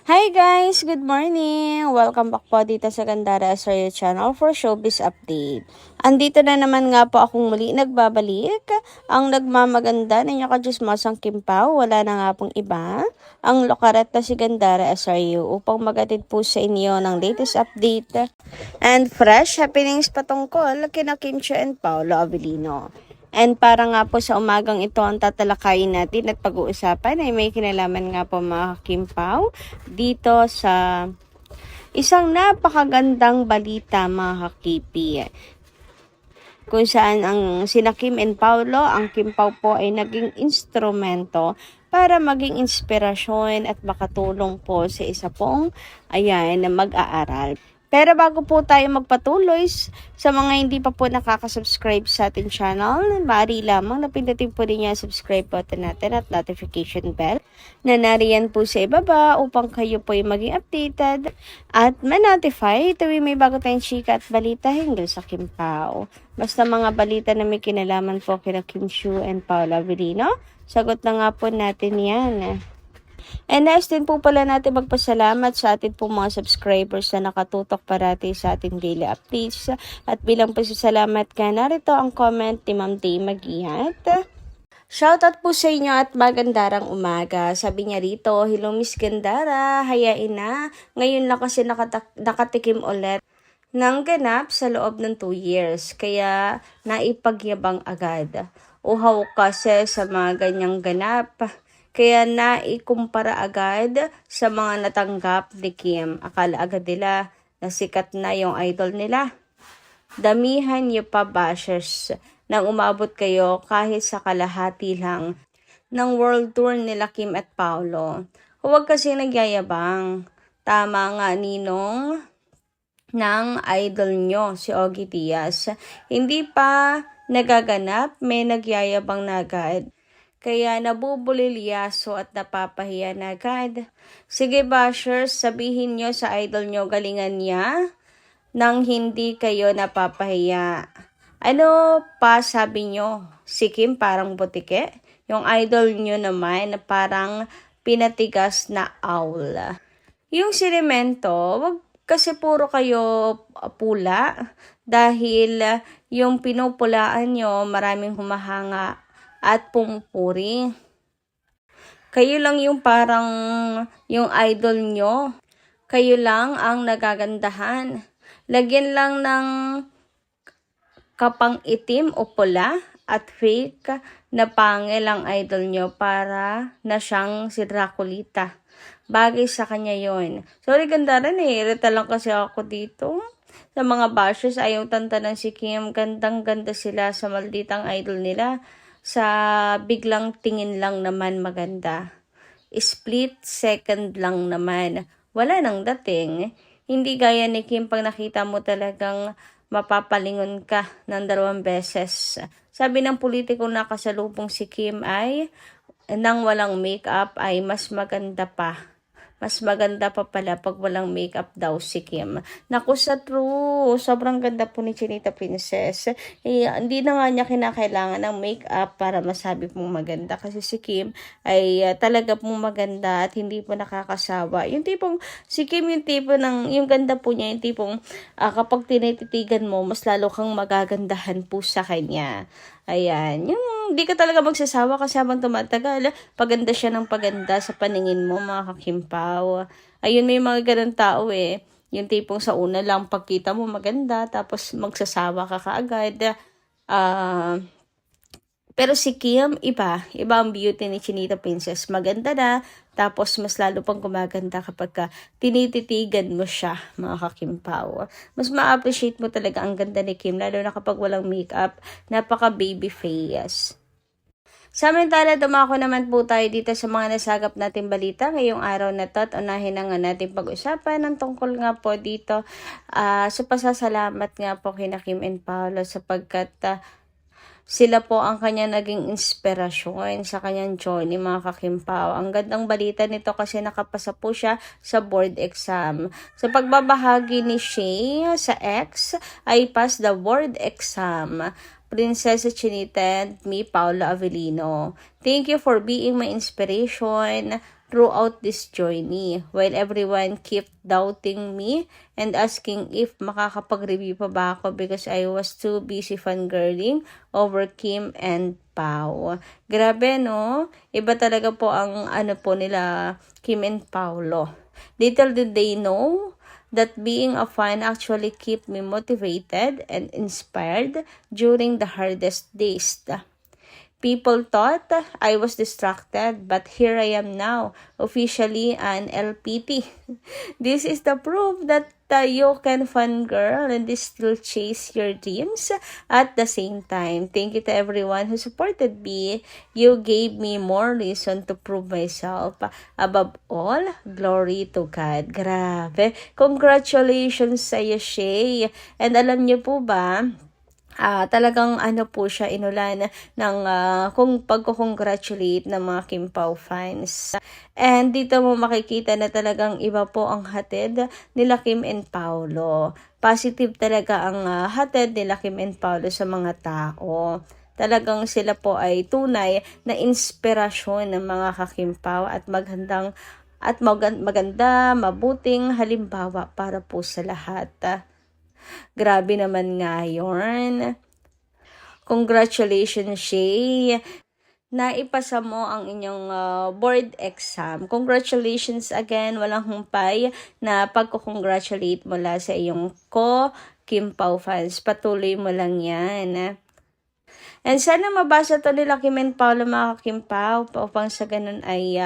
Hi guys! Good morning! Welcome back po dito sa Gandara Asorio Channel for Showbiz Update. Andito na naman nga po akong muli nagbabalik. Ang nagmamaganda ninyo ka-Diyosmosang Kimpaw, wala na nga pong iba. Ang lokaret na si Gandara Asorio upang magatid po sa inyo ng latest update and fresh happenings patungkol kina Kim Chiu and Paolo Avellino. And para nga po sa umagang ito ang tatalakayin natin at pag-uusapan ay may kinalaman nga po mga Kimpaw dito sa isang napakagandang balita mga kakipi. Kung saan ang sina Kim and Paolo, ang Kimpaw po ay naging instrumento para maging inspirasyon at makatulong po sa isa pong na mag-aaral. Pero bago po tayo magpatuloy, sa mga hindi pa po nakaka-subscribe sa ating channel, maaari lamang na pindutin po rin yung subscribe button natin at notification bell na nariyan po sa ibaba upang kayo po ay maging updated at ma-notify tuwing may bago tayong chika at balita hinggil sa Kimpaw. Basta mga balita na may kinalaman po kina Kim Chiu and Paolo Avellino, sagot na nga po natin yan. And next din po pala natin magpasalamat sa ating po mga subscribers na nakatutok parati sa ating daily updates. At bilang pasasalamat ka, narito ang comment ni Ma'am Day Magihat. Shoutout po sa inyo at magandarang umaga. Sabi niya rito, hello Miss Gandara, hayain na. Ngayon lang kasi nakatikim ulit ng ganap sa loob ng 2 years. Kaya naipagyabang agad. Uhaw kasi sa mga ganyang ganap. Kaya naikumpara agad sa mga natanggap ni Kim. Akala agad nila na sikat na yung idol nila. Damihan niyo pa bashers nang umabot kayo kahit sa kalahati lang ng world tour nila Kim at Paolo. Huwag kasi nagyayabang. Tama nga ninong ng idol nyo, si Ogie Diaz. Hindi pa nagaganap, may nagyayabang na agad. Kaya nabubulilyaso at napapahiya na agad. Sige bashers, sabihin nyo sa idol nyo galingan niya nang hindi kayo napapahiya. Ano pa sabi nyo? Si Kim parang butike? Yung idol nyo naman parang pinatigas na owl. Yung sinemento, wag kasi puro kayo pula dahil yung pinupulaan nyo maraming humahanga at pumupuri. Kayo lang yung parang yung idol nyo. Kayo lang ang nagagandahan. Lagyan lang ng kapang itim o pula at fake na pangil ang idol nyo para na siyang si Draculita. Bagay sa kanya yon. Sorry Gandaran irita lang kasi ako dito. Sa mga bashers ayaw tantanan si Kim. Gandang-ganda sila sa malditang idol nila. Sa biglang tingin lang naman maganda. Split second lang naman. Wala nang dating. Hindi gaya ni Kim pag nakita mo talagang mapapalingon ka ng 2 beses. Sabi ng politikong nakasalubong si Kim ay nang walang makeup ay mas maganda pa. Mas maganda pa pala pag walang makeup daw si Kim. Naku sa true, sobrang ganda po ni Chinita Princess. Hindi na nga niya kinakailangan ng makeup para masabi pong maganda. Kasi si Kim ay talaga pong maganda at hindi po nakakasawa. Yung tipong, si Kim yung tipo ng, yung ganda po niya, yung tipong kapag tinititigan mo, mas lalo kang magagandahan po sa kanya. Ayan, yung di ka talaga magsasawa kasi habang tumatagal, paganda siya ng paganda sa paningin mo mga kakimpaw. Ayun, may mga ganun tao yung tipong sa una lang pagkita mo maganda, tapos magsasawa ka kaagad. Pero si Kim, iba ang beauty ni Chinita Princess. Maganda na, tapos mas lalo pang gumaganda kapag tinititigan mo siya, mga kakimpaw. Mas ma-appreciate mo talaga ang ganda ni Kim, lalo na kapag walang makeup, napaka baby face. Samantala, dumako naman po tayo dito sa mga nasagap natin balita ngayong araw na to at unahin na nga natin pag-usapan ng tungkol nga po dito sa pasasalamat nga po kina Kim and Paolo sapagkat sila po ang kanya naging inspirasyon sa kanyang journey mga kakimpaw. Ang gandang balita nito kasi nakapasa po siya sa board exam. Sa pagbabahagi ni Shay sa X ay pass the board exam. Princess Chinita and me, Paolo Avellino. Thank you for being my inspiration. throughout this journey, while everyone kept doubting me and asking if makakapag-review pa ba ako because I was too busy fangirling over Kim and Pao. Grabe, no? Iba talaga po ang ano po nila, Kim and Paolo. Little did they know that being a fan actually kept me motivated and inspired during the hardest days. People thought I was distracted, but here I am now, officially an LPT. This is the proof that you can fangirl and still chase your dreams at the same time. Thank you to everyone who supported me. You gave me more reason to prove myself. Above all, glory to God. Grabe. Congratulations sa iyo, Shay. And alam niyo po ba, talagang ano po siya inulan ng kung pagko-congratulate ng mga Kim Pao fans. And dito mo makikita na talagang iba po ang hatid nila Kim and Paolo. Positive talaga ang hatid nila Kim and Paolo sa mga tao. Talagang sila po ay tunay na inspirasyon ng mga kakimpaw at maganda, mabuting halimbawa para po sa lahat. Grabe naman nga yun. Congratulations, Shay. Naipasa mo ang inyong board exam. Congratulations again. Walang humpay na pagko-congratulate mula sa iyong Kim Pao fans. Patuloy mo lang yan. And sana mabasa to nila Kim and Paolo, mga Kim Pao, upang sa ganun ay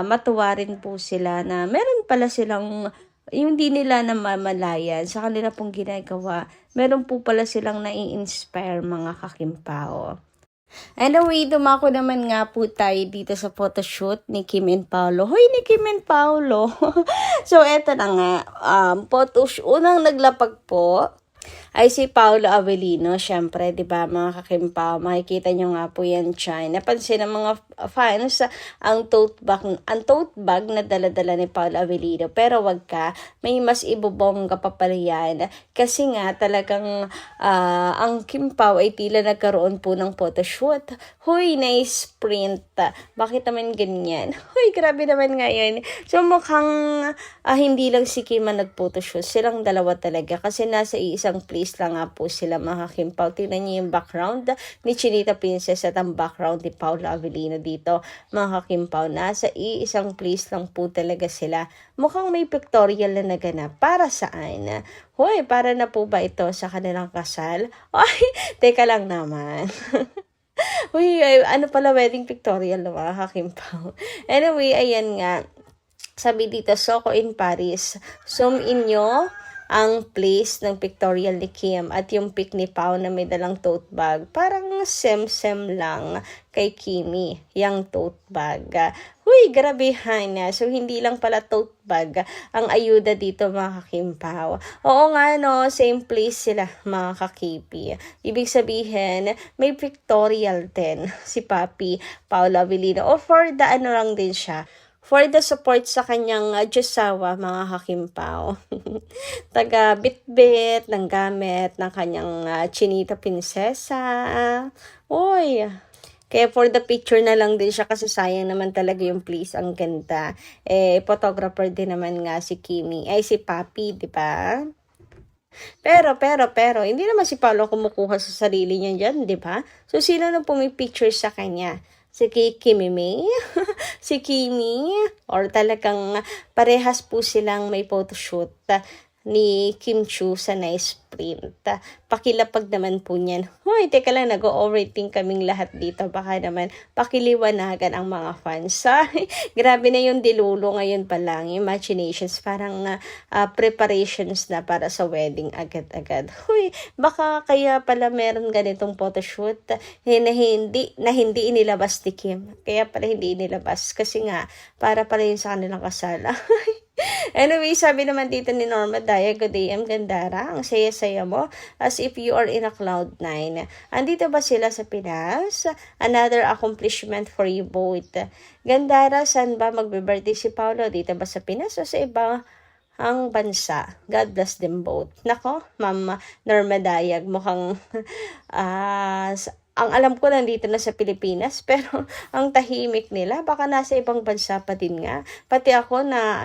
matuwa rin po sila na meron pala silang yung di nila namamalayan sa kanila pong ginagawa. Meron po pala silang nai-inspire, mga kakimpao. Anyway, dumako naman nga po tayo dito sa photoshoot ni Kim and Paolo. Hoy, ni Kim and Paolo! So, eto na nga. Photoshoot, unang naglapag po ay si Paolo Avellino. Syempre, di ba mga kakimpaw, makikita nyo nga po yan dyan. Napansin ng mga fans ang tote bag na daladala ni Paolo Avellino. Pero wag ka, may mas ibubongga pa pala yan. Kasi nga talagang ang Kimpaw ay tila nagkaroon po ng photoshoot. Huy, nice print. Bakit naman ganyan? Huy, grabe naman nga yun. So mukhang hindi lang si Kim ang nag-photoshoot. Silang dalawa talaga. Kasi nasa isang place lang nga po sila, mga Kimpaw. Tingnan niyo yung background ni Chinita Princess at ang background ni Paolo Avellino dito, mga Kimpaw. Nasa isang place lang po talaga sila. Mukhang may pictorial na naganap. Para saan? Hoy, para na po ba ito sa kanilang kasal? Ay, teka lang naman. Uy, ano pala wedding pictorial na mga Kimpaw. Anyway, ayan nga. Sabi dito, Soko in Paris. Zoom in nyo ang place ng pictorial ni Kim at yung pic ni Pao na may dalang tote bag. Parang sem-sem lang kay Kimi, yung tote bag. Huy, grabehan na. So, hindi lang pala tote bag ang ayuda dito, mga Kimpaw. Oo nga, no, same place sila, mga kakipi. Ibig sabihin, may pictorial din si Papi Paolo Avellino. O for the ano lang din siya, for the support sa kanyang Diyosawa, mga Kakimpaw. Taga bit-bit ng gamit ng kanyang Chinita Prinsesa. Uy, kaya for the picture na lang din siya kasi sayang naman talaga yung place, ang ganda. Photographer din naman nga si Kimi. Ay, si Papi, di ba? Pero, hindi naman si Paolo kumukuha sa sarili niya dyan, di ba? So, sino nang pumipicture sa kanya? Si Kimi May, si Kimi, or talagang parehas po silang may photoshoot ni Kim Chu sa nice print. Pakilapag naman po niyan. Hoy, teka lang, nag-overthink kaming lahat dito. Baka naman pakiliwanagan ang mga fans. Grabe na yung dilulo ngayon pa lang. Imaginations, parang preparations na para sa wedding agad-agad. Hoy, baka kaya pala meron ganitong photoshoot na hindi inilabas ni Kim. Kaya pala hindi inilabas. Kasi nga, para pala yun sa kanilang kasal. Anyway, sabi naman dito ni Norma Daya, good day, Gandara. Ang saya-saya mo, as if you are in a cloud 9. Andito ba sila sa Pinas? Another accomplishment for you both. Gandara, saan ba magbe-birthday si Paolo? Dito ba sa Pinas o sa iba ang bansa? God bless them both. Nako, Ma'am Norma Dayag, mukhang ang alam ko nandito na sa Pilipinas, pero ang tahimik nila, baka nasa ibang bansa pa din nga. Pati ako na,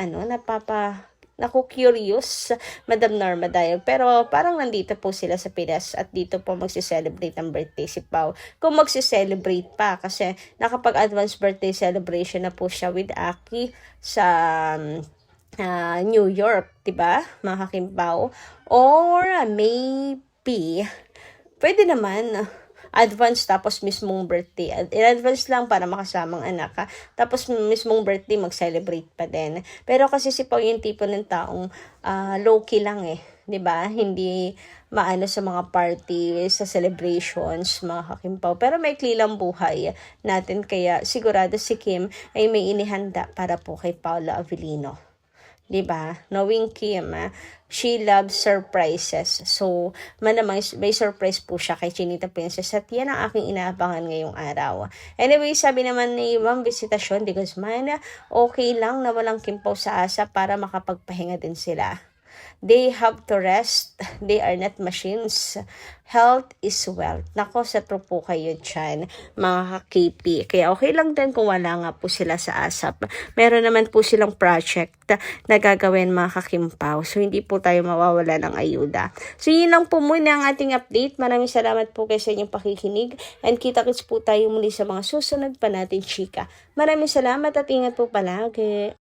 naku-curious, Madam Norma Dayag. Pero parang nandito po sila sa Pinas at dito po magse-celebrate ang birthday si Pao. Kung magse-celebrate pa kasi nakapag-advance birthday celebration na po siya with Aki sa New York, 'di ba? Mga kakimpaw. Or maybe pwede naman advance tapos mismong birthday. In-advance lang para makasamang anak ha. Tapos mismong birthday mag-celebrate pa din. Pero kasi si Pao yung tipo ng taong low-key lang eh. 'Di ba? Hindi maano sa mga party, sa celebrations, mga kakimpaw. Pero may klilang buhay natin. Kaya sigurado si Kim ay may inihanda para po kay Paula Avellino. 'Di ba? Knowing Kim, she loves surprises. So, malamang may surprise po siya kay Chinita Princess at yan ang aking inaabangan ngayong araw. Anyway, sabi naman ni Ma'am Visitasyon de Guzman, okay lang na walang kimpaw sa asa para makapagpahinga din sila. They have to rest. They are not machines. Health is wealth. Nako, sa true po kayo dyan, mga ka-KP. Kaya okay lang din kung wala nga po sila sa ASAP. Meron naman po silang project na gagawin mga kakimpaw. So, hindi po tayo mawawala ng ayuda. So, yun lang po muna ang ating update. Maraming salamat po kayo sa inyong pakikinig. And kita-kits po tayo muli sa mga susunod pa natin, chika. Maraming salamat at ingat po palagi.